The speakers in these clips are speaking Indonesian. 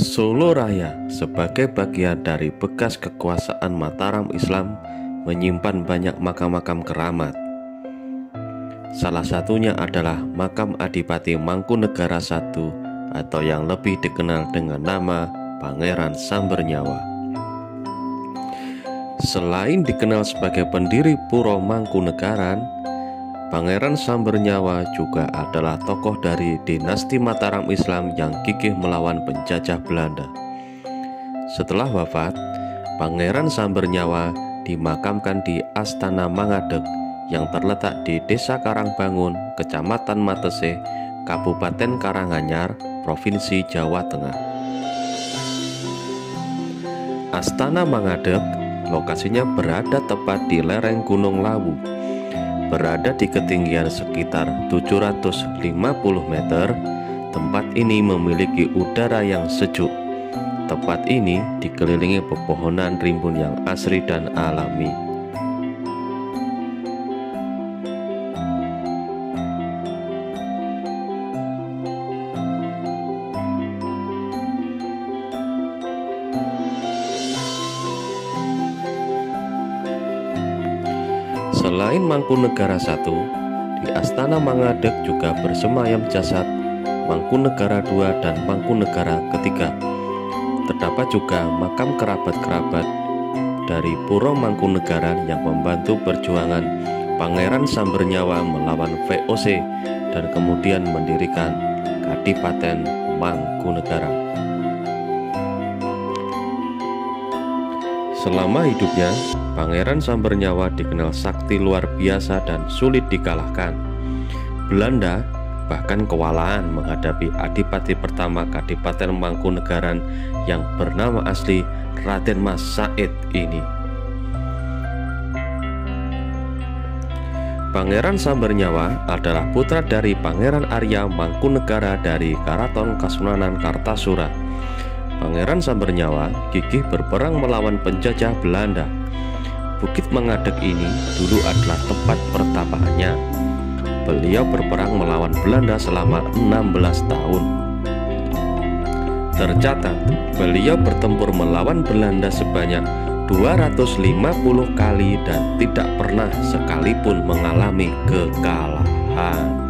Solo Raya sebagai bagian dari bekas kekuasaan Mataram Islam menyimpan banyak makam-makam keramat. Salah satunya adalah makam Adipati Mangkunegara I atau yang lebih dikenal dengan nama Pangeran Sambernyawa. Selain dikenal sebagai pendiri Puro Mangkunegaran, Pangeran Sambernyawa juga adalah tokoh dari dinasti Mataram Islam yang gigih melawan penjajah Belanda. Setelah wafat, Pangeran Sambernyawa dimakamkan di Astana Mangadeg yang terletak di Desa Karangbangun, Kecamatan Matese, Kabupaten Karanganyar, Provinsi Jawa Tengah. Astana Mangadeg lokasinya berada tepat di lereng Gunung Lawu. Berada di ketinggian sekitar 750 meter, tempat ini memiliki udara yang sejuk. Tempat ini dikelilingi pepohonan rimbun yang asri dan alami. Selain Mangkunegara I, di Astana Mangadeg juga bersemayam jasad Mangkunegara II dan Mangkunegara III. Terdapat juga makam kerabat-kerabat dari Puro Mangkunegaran yang membantu perjuangan Pangeran Sambernyawa melawan VOC dan kemudian mendirikan Kadipaten Mangkunegara. Selama hidupnya, Pangeran Sambernyawa dikenal sakti luar biasa dan sulit dikalahkan. Belanda bahkan kewalahan menghadapi Adipati pertama Kadipaten Mangkunegaran yang bernama asli Raden Mas Said ini. Pangeran Sambernyawa adalah putra dari Pangeran Arya Mangkunegara dari Karaton Kasunanan Kartasura. Pangeran Sambernyawa gigih berperang melawan penjajah Belanda. Bukit Mangadeg ini dulu adalah tempat pertapaannya. Beliau berperang melawan Belanda selama 16 tahun. Tercatat, beliau bertempur melawan Belanda sebanyak 250 kali dan tidak pernah sekalipun mengalami kekalahan.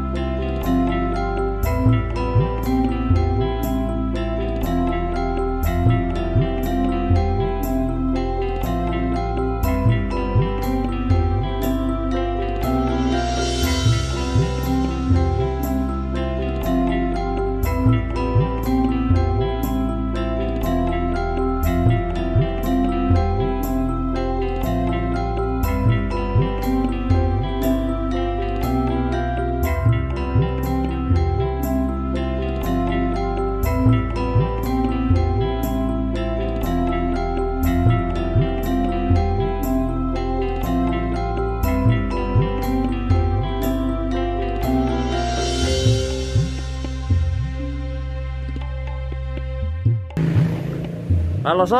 Halo So.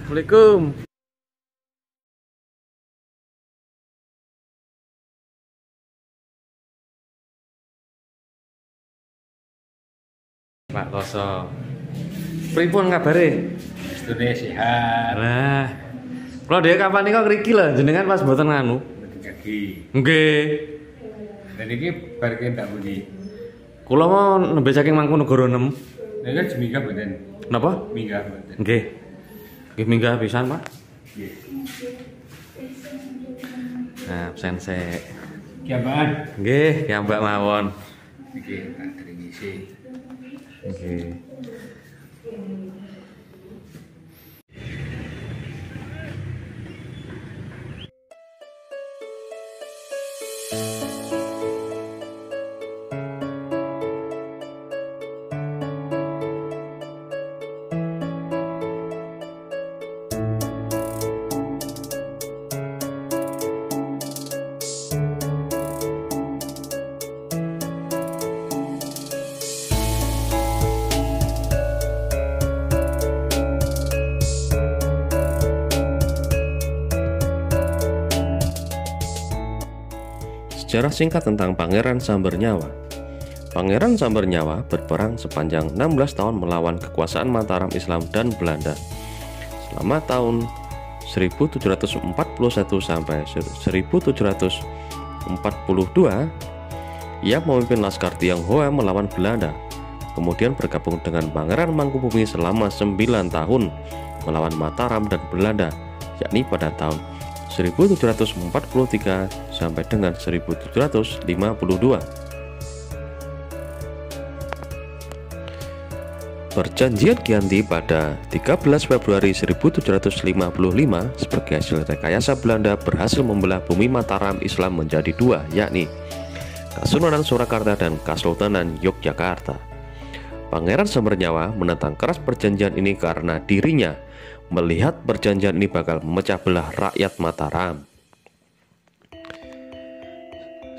Assalamualaikum. Pak Koso. Pripun kabare? Stune sehat. Lah. Kalau dia kapan nih kok ngriki lho jenengan pas mboten nganu. Kaki. Nggih. Dan iki bar ki ndak pundi. Kula mau nembe saking Mangkunegara 6. Nek kan seminggu mboten. Napa? Minggu mboten. Nggih. Nggih minggah pisan, Pak. Nggih. Nah, sensei. Kiambaan. Nggih, ya Mbak mawon. Iki tak teringisi. Nggih. Sejarah singkat tentang Pangeran Sambernyawa. Pangeran Sambernyawa berperang sepanjang 16 tahun melawan kekuasaan Mataram Islam dan Belanda. Selama tahun 1741 sampai 1742, ia memimpin Laskar Tionghoa melawan Belanda, kemudian bergabung dengan Pangeran Mangkubumi selama 9 tahun melawan Mataram dan Belanda, yakni pada tahun 1743 sampai dengan 1752. Perjanjian Giyanti pada 13 Februari 1755 sebagai hasil rekayasa Belanda berhasil membelah bumi Mataram Islam menjadi dua, yakni Kasunanan Surakarta dan Kesultanan Yogyakarta. Pangeran Sambernyawa menentang keras perjanjian ini karena dirinya melihat perjanjian ini bakal memecah belah rakyat Mataram.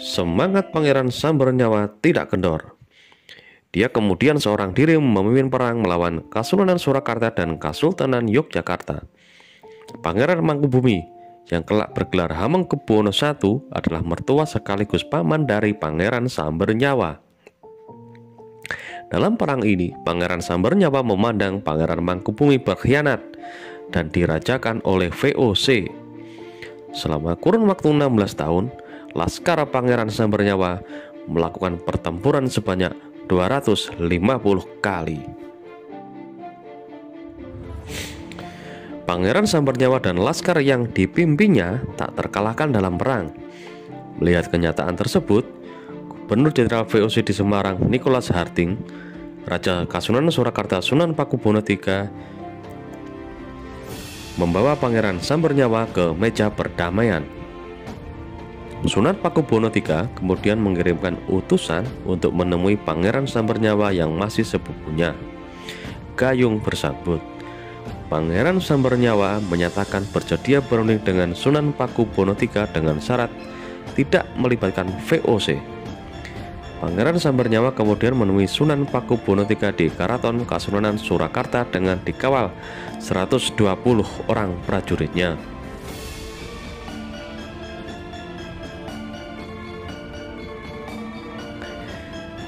Semangat Pangeran Sambernyawa tidak kendor. Dia kemudian seorang diri memimpin perang melawan Kasunanan Surakarta dan Kesultanan Yogyakarta. Pangeran Mangkubumi yang kelak bergelar Hamengkubuwono I adalah mertua sekaligus paman dari Pangeran Sambernyawa. Dalam perang ini, Pangeran Sambernyawa memandang Pangeran Mangkubumi berkhianat dan dirajakan oleh VOC. Selama kurun waktu 16 tahun, Laskar Pangeran Sambernyawa melakukan pertempuran sebanyak 250 kali. Pangeran Sambernyawa dan laskar yang dipimpinnya tak terkalahkan dalam perang. Melihat kenyataan tersebut, Gubernur Jenderal VOC di Semarang, Nicholas Harting, Raja Kasunanan Surakarta Sunan Pakubuwono III, membawa Pangeran Sambernyawa ke meja perdamaian. Sunan Pakubuwono III kemudian mengirimkan utusan untuk menemui Pangeran Sambernyawa yang masih sepupunya, Gayung Bersambut. Pangeran Sambernyawa menyatakan bersedia berunding dengan Sunan Pakubuwono III dengan syarat tidak melibatkan VOC. Pangeran Sambernyawa kemudian menemui Sunan Pakubuwono III di Karaton Kasunanan Surakarta dengan dikawal 120 orang prajuritnya.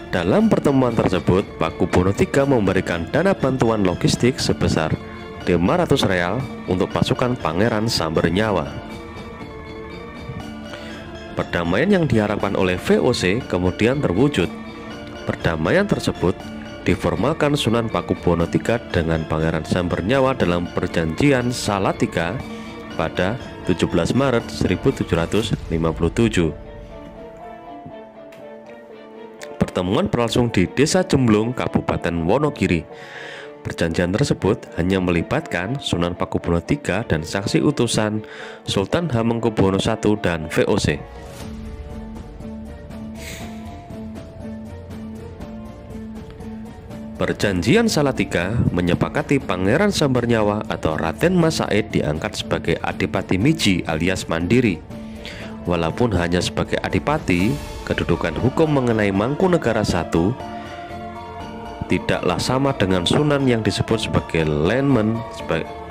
Dalam pertemuan tersebut, Pakubuwono III memberikan dana bantuan logistik sebesar 500 real untuk pasukan Pangeran Sambernyawa. Perdamaian yang diharapkan oleh VOC kemudian terwujud. Perdamaian tersebut diformalkan Sunan Pakubuwono III dengan Pangeran Sambernyawa dalam Perjanjian Salatiga pada 17 Maret 1757. Pertemuan berlangsung di Desa Jemblung, Kabupaten Wonogiri. Perjanjian tersebut hanya melibatkan Sunan Pakubuwono III dan saksi utusan Sultan Hamengkubuwono I dan VOC. Perjanjian Salatiga menyepakati Pangeran Sambernyawa atau Raden Mas Said diangkat sebagai Adipati Miji alias Mandiri. Walaupun hanya sebagai adipati, kedudukan hukum mengenai Mangkunegara I tidaklah sama dengan Sunan yang disebut sebagai landman,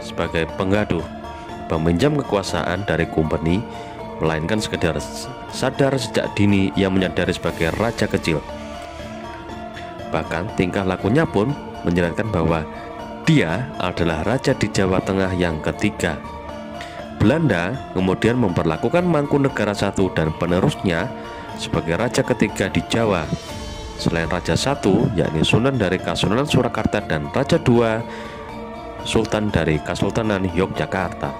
sebagai penggaduh, peminjam kekuasaan dari kompeni, melainkan sekedar sadar sejak dini ia menyadari sebagai raja kecil. Bahkan tingkah lakunya pun menjelaskan bahwa dia adalah raja di Jawa Tengah yang ketiga. Belanda kemudian memperlakukan Mangkunegara I dan penerusnya sebagai raja ketiga di Jawa. Selain Raja I, yakni Sunan dari Kasunanan Surakarta dan Raja II, Sultan dari Kesultanan Yogyakarta.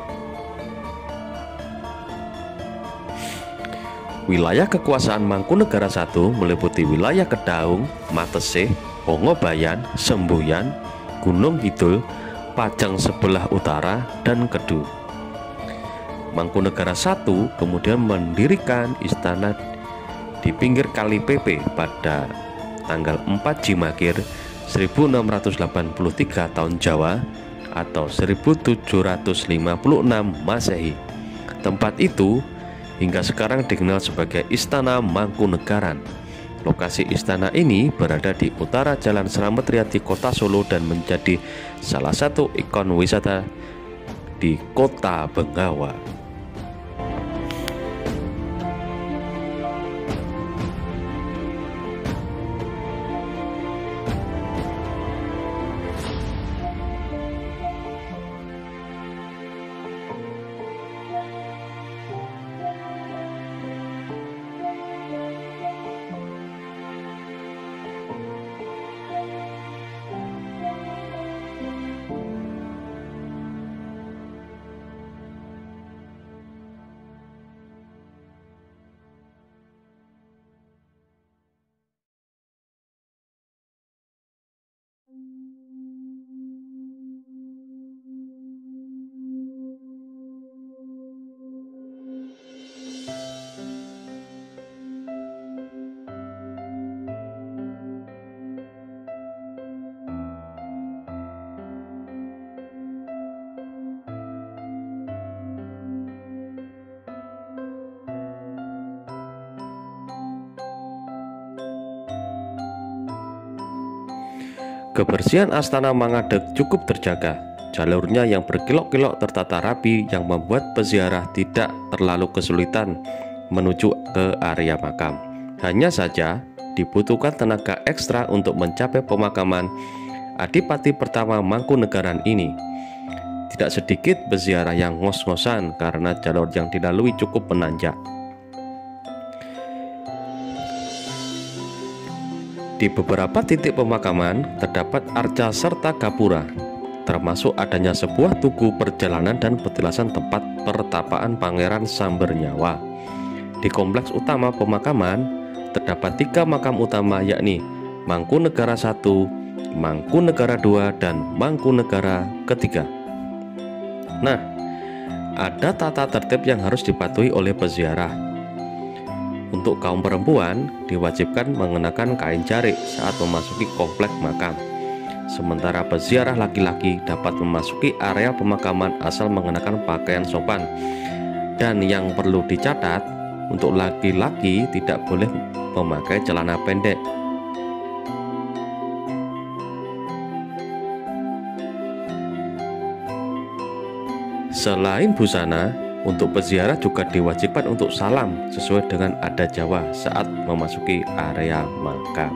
Wilayah kekuasaan Mangkunegara I meliputi wilayah Kedaung, Matesih, Ongobayan, Semboyan, Gunung Kidul, Pajang sebelah utara, dan Kedu. Mangkunegara I kemudian mendirikan istana di pinggir Kali Pepe pada tanggal 4 Jimakir 1683 tahun Jawa atau 1756 Masehi. Tempat itu hingga sekarang dikenal sebagai Istana Mangkunegaran. Lokasi istana ini berada di utara Jalan Slamet Riyadi Kota Solo dan menjadi salah satu ikon wisata di Kota Bengawan. Kebersihan Astana Mangadeg cukup terjaga. Jalurnya yang berkelok-kelok tertata rapi yang membuat peziarah tidak terlalu kesulitan menuju ke area makam. Hanya saja dibutuhkan tenaga ekstra untuk mencapai pemakaman Adipati pertama Mangkunegaran ini. Tidak sedikit peziarah yang ngos-ngosan karena jalur yang dilalui cukup menanjak. Di beberapa titik pemakaman terdapat arca serta gapura, termasuk adanya sebuah tugu perjalanan dan petilasan tempat pertapaan Pangeran Sambernyawa. Di kompleks utama pemakaman terdapat 3 makam utama, yakni Mangkunegara I, Mangkunegara II, dan Mangkunegara III. Nah, ada tata tertib yang harus dipatuhi oleh peziarah. Untuk kaum perempuan diwajibkan mengenakan kain jarik saat memasuki komplek makam. Sementara peziarah laki-laki dapat memasuki area pemakaman asal mengenakan pakaian sopan. Dan yang perlu dicatat, untuk laki-laki tidak boleh memakai celana pendek. Selain busana, untuk peziarah juga diwajibkan untuk salam sesuai dengan adat Jawa saat memasuki area makam.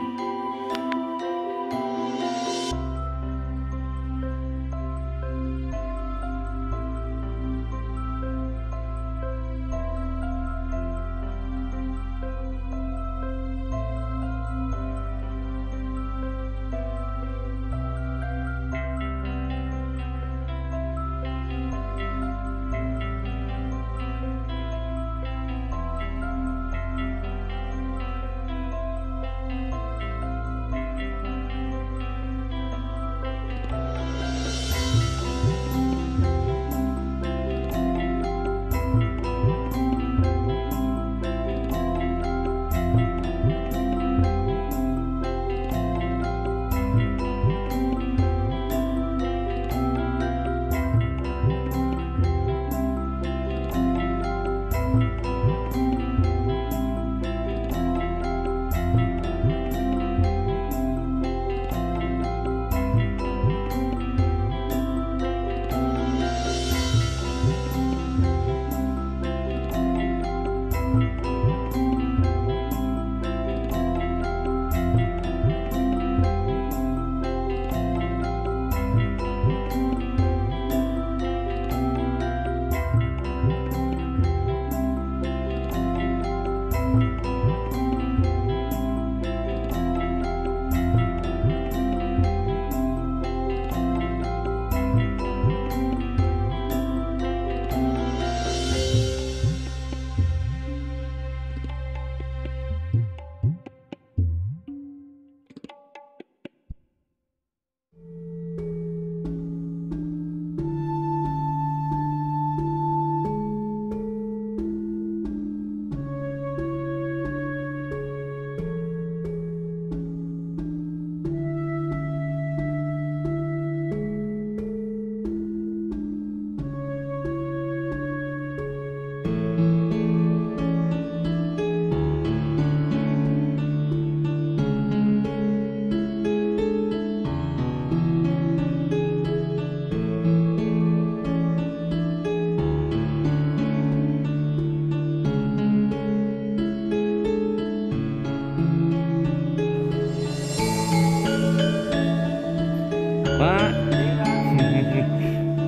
Pak.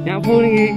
Nyapu nih.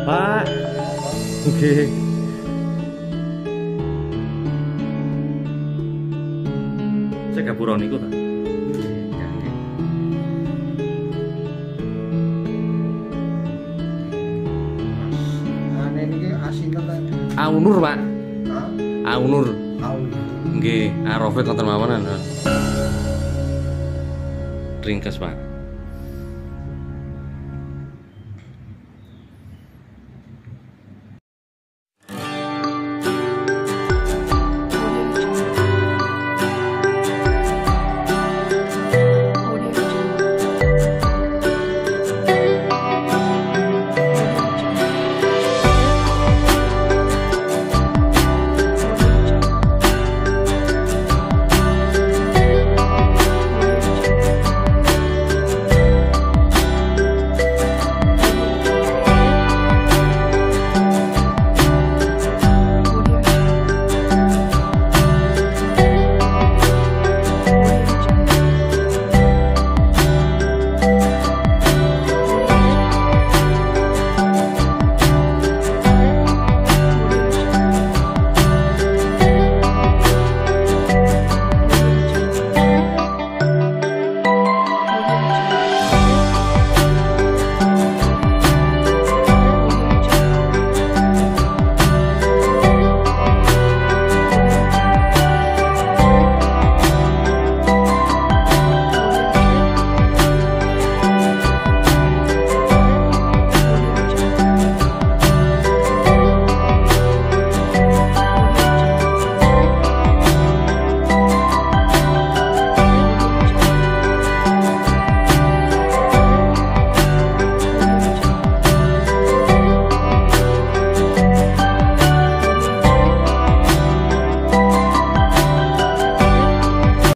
Pak. Nggih. Cek gapura niku ta. Ane niki asinten ta? Aunur, Pak. Hah? Aunur. Tahu. Nggih, Arofik konten mawon. Ringkes, Pak.